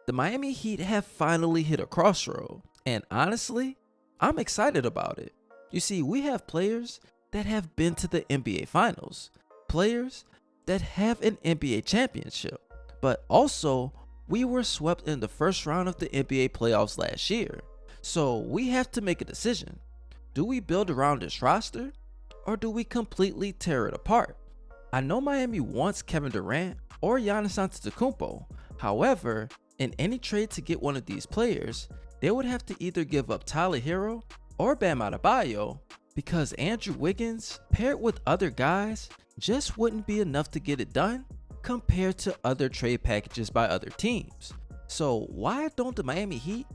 The Miami Heat have finally hit a crossroad, and honestly, I'm excited about it. You see, we have players that have been to the NBA Finals, players that have an NBA championship, but also we were swept in the first round of the NBA playoffs last year. So we have to make a decision. Do we build around this roster, or do we completely tear it apart? I know Miami wants Kevin Durant or Giannis Antetokounmpo. However, in any trade to get one of these players, they would have to either give up Tyler Hero or Bam Adebayo, because Andrew Wiggins paired with other guys just wouldn't be enough to get it done compared to other trade packages by other teams. So why don't the Miami Heat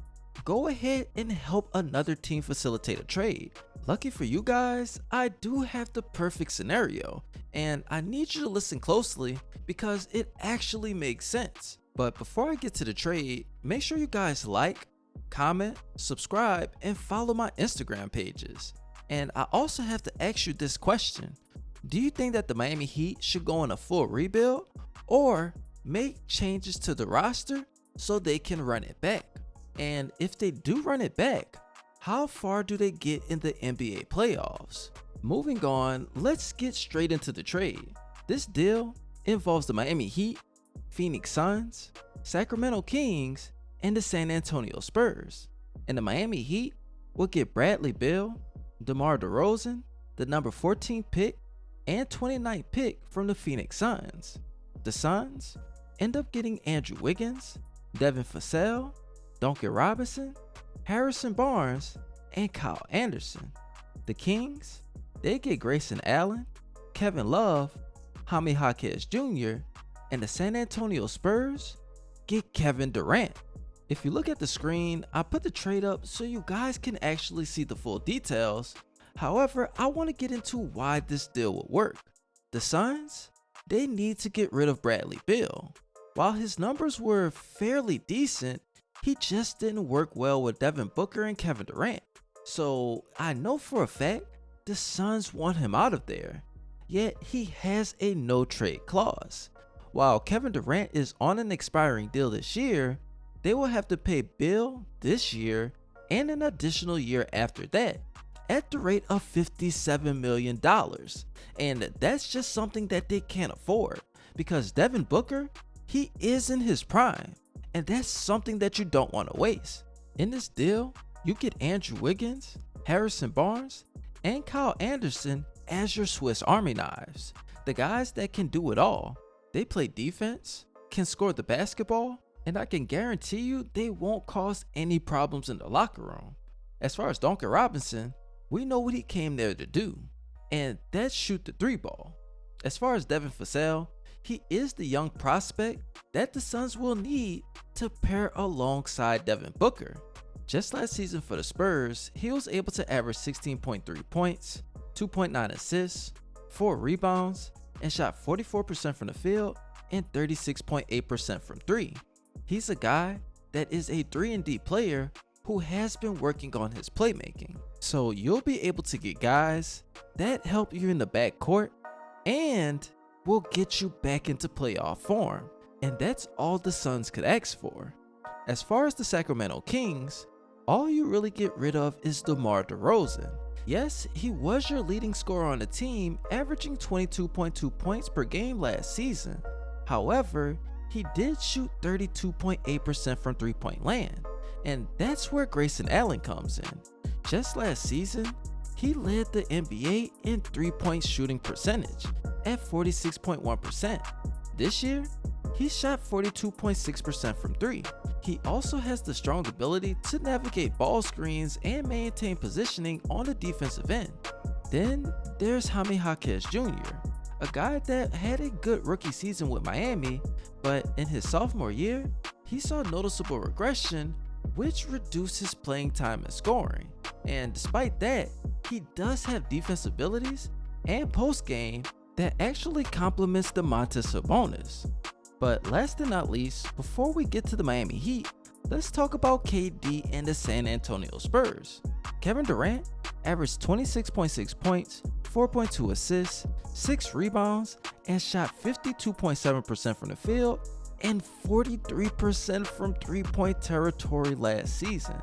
go ahead and help another team facilitate a trade? Lucky for you guys, I do have the perfect scenario, and I need you to listen closely because it actually makes sense. But before I get to the trade, make sure you guys like, comment, subscribe, and follow my Instagram pages. And I also have to ask you this question. Do you think that the Miami Heat should go on a full rebuild or make changes to the roster so they can run it back? And if they do run it back, how far do they get in the NBA playoffs? Moving on, let's get straight into the trade. This deal involves the Miami Heat, Phoenix Suns, Sacramento Kings, and the San Antonio Spurs. And the Miami Heat will get Bradley Beal, Demar Derozan, the number 14 pick, and 29th pick from the Phoenix Suns. The Suns end up getting Andrew Wiggins, Devin Vassell, Duncan Robinson, Harrison Barnes, and Kyle Anderson. The Kings, they get Grayson Allen, Kevin Love, Jaime Jaquez Jr., and the San Antonio Spurs get Kevin Durant. If you look at the screen, I put the trade up so you guys can actually see the full details. However, I want to get into why this deal would work. The Suns, they need to get rid of Bradley Beal. While his numbers were fairly decent, he just didn't work well with Devin Booker and Kevin Durant. So I know for a fact the Suns want him out of there, yet he has a no trade clause. While Kevin Durant is on an expiring deal this year, they will have to pay Beal this year and an additional year after that at the rate of $57 million. And that's just something that they can't afford, because Devin Booker, he is in his prime, and that's something that you don't want to waste. In this deal, you get Andrew Wiggins, Harrison Barnes, and Kyle Anderson as your Swiss Army knives. The guys that can do it all. They play defense, can score the basketball, and I can guarantee you they won't cause any problems in the locker room. As far as Duncan Robinson, we know what he came there to do, and that's shoot the three ball. As far as Devin Vassell, he is the young prospect that the Suns will need to pair alongside Devin Booker. Just last season for the Spurs, he was able to average 16.3 points, 2.9 assists, 4 rebounds, and shot 44% from the field and 36.8% from 3. He's a guy that is a 3-and-D player who has been working on his playmaking. So you'll be able to get guys that help you in the backcourt and will get you back into playoff form. And that's all the Suns could ask for. As far as the Sacramento Kings, all you really get rid of is DeMar DeRozan. Yes, he was your leading scorer on the team, averaging 22.2 points per game last season. However, he did shoot 32.8% from three-point land, and that's where Grayson Allen comes in. Just last season, he led the NBA in three-point shooting percentage at 46.1%. This year, he shot 42.6% from three. He also has the strong ability to navigate ball screens and maintain positioning on the defensive end. Then there's Jaime Jaquez Jr., a guy that had a good rookie season with Miami, but in his sophomore year, he saw noticeable regression, which reduced his playing time and scoring. And despite that, he does have defense abilities and post game that actually complements Domantas Sabonis. But last and not least, before we get to the Miami Heat, let's talk about KD and the San Antonio Spurs. Kevin Durant averaged 26.6 points, 4.2 assists, 6 rebounds, and shot 52.7% from the field and 43% from three-point territory last season.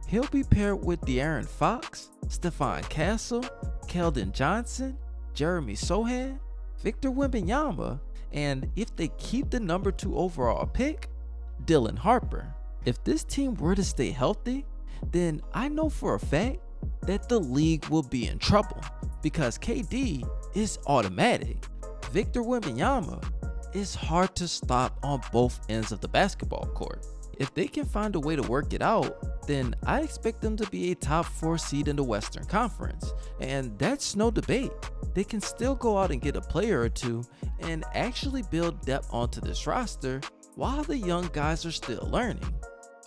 He'll be paired with De'Aaron Fox, Stephon Castle, Keldon Johnson, Jeremy Sohan, Victor Wembanyama, and if they keep the number 2 overall pick, Dylan Harper. If this team were to stay healthy, then I know for a fact that the league will be in trouble because KD is automatic. Victor Wembanyama is hard to stop on both ends of the basketball court. If they can find a way to work it out, then I expect them to be a top 4 seed in the Western Conference, and that's no debate. They can still go out and get a player or two and actually build depth onto this roster while the young guys are still learning.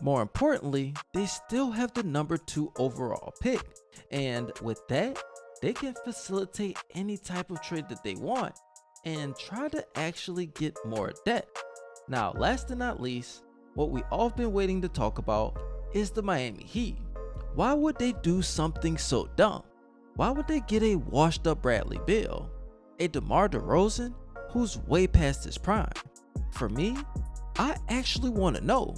More importantly, they still have the number 2 overall pick, and with that, they can facilitate any type of trade that they want and try to actually get more depth. Now, last and not least, what we all been waiting to talk about is the Miami Heat. Why would they do something so dumb? Why would they get a washed up Bradley Beal, a Demar Derozan who's way past his prime? For me, I actually want to know,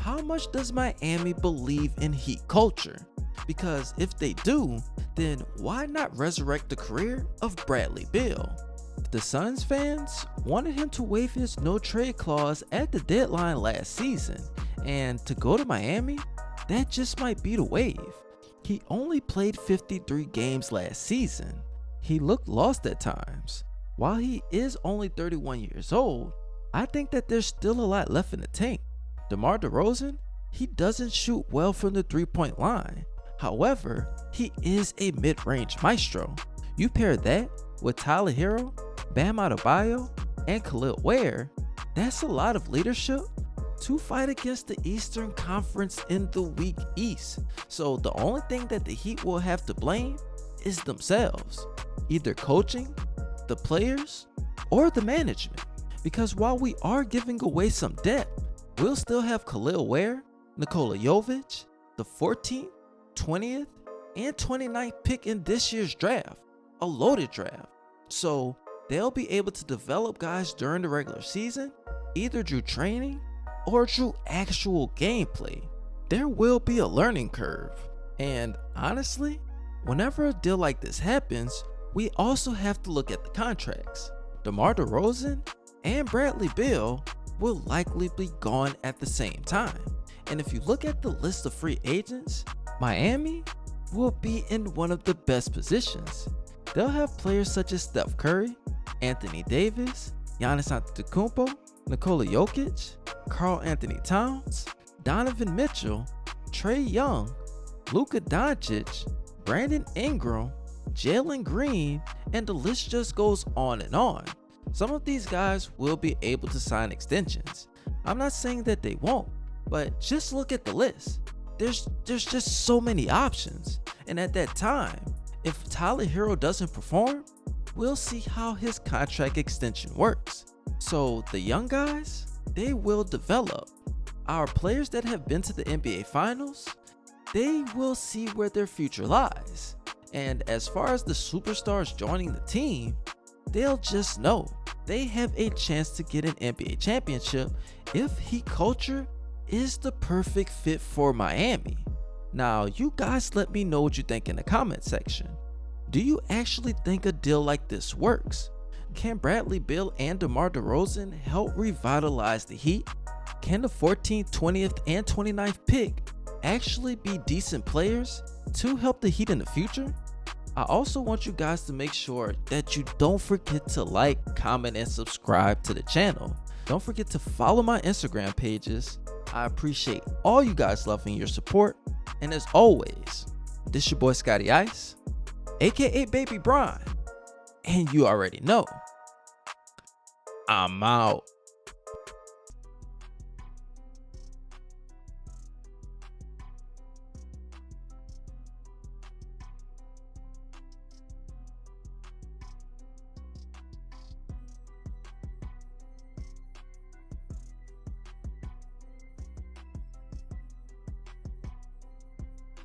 how much does Miami believe in Heat culture? Because if they do, then why not resurrect the career of Bradley Beal? The Suns fans wanted him to waive his no trade clause at the deadline last season, and to go to Miami, that just might be the wave. He only played 53 games last season. He looked lost at times. While he is only 31 years old, I think that there's still a lot left in the tank. DeMar DeRozan, he doesn't shoot well from the three-point line. However, he is a mid-range maestro. You pair that with Tyler Hero, Bam Adebayo, and Khalil Ware, that's a lot of leadership to fight against the Eastern Conference in the weak East. So the only thing that the Heat will have to blame is themselves, either coaching, the players, or the management. Because while we are giving away some depth, we'll still have Khalil Ware, Nikola Jovic, the 14th, 20th, and 29th pick in this year's draft, a loaded draft. So they'll be able to develop guys during the regular season, either through training or through actual gameplay. There will be a learning curve. And honestly, whenever a deal like this happens, we also have to look at the contracts. DeMar DeRozan and Bradley Beal will likely be gone at the same time. And if you look at the list of free agents, Miami will be in one of the best positions. They'll have players such as Steph Curry, Anthony Davis, Giannis Antetokounmpo, Nikola Jokic, Karl Anthony Towns, Donovan Mitchell, Trae Young, Luka Doncic, Brandon Ingram, Jalen Green, and the list just goes on and on. Some of these guys will be able to sign extensions. I'm not saying that they won't, but just look at the list. There's just so many options. And at that time, if Tyler Hero doesn't perform, we'll see how his contract extension works. So the young guys, they will develop. Our players that have been to the NBA Finals, they will see where their future lies. And as far as the superstars joining the team, they'll just know they have a chance to get an NBA championship if Heat culture is the perfect fit for Miami. Now, you guys let me know what you think in the comment section. Do you actually think a deal like this works? Can Bradley Beal and DeMar DeRozan help revitalize the Heat? Can the 14th, 20th, and 29th pick actually be decent players to help the Heat in the future? I also want you guys to make sure that you don't forget to like, comment, and subscribe to the channel. Don't forget to follow my Instagram pages. I appreciate all you guys loving your support. And as always, this your boy Scotty Ice, aka Baby Bron. And you already know, I'm out.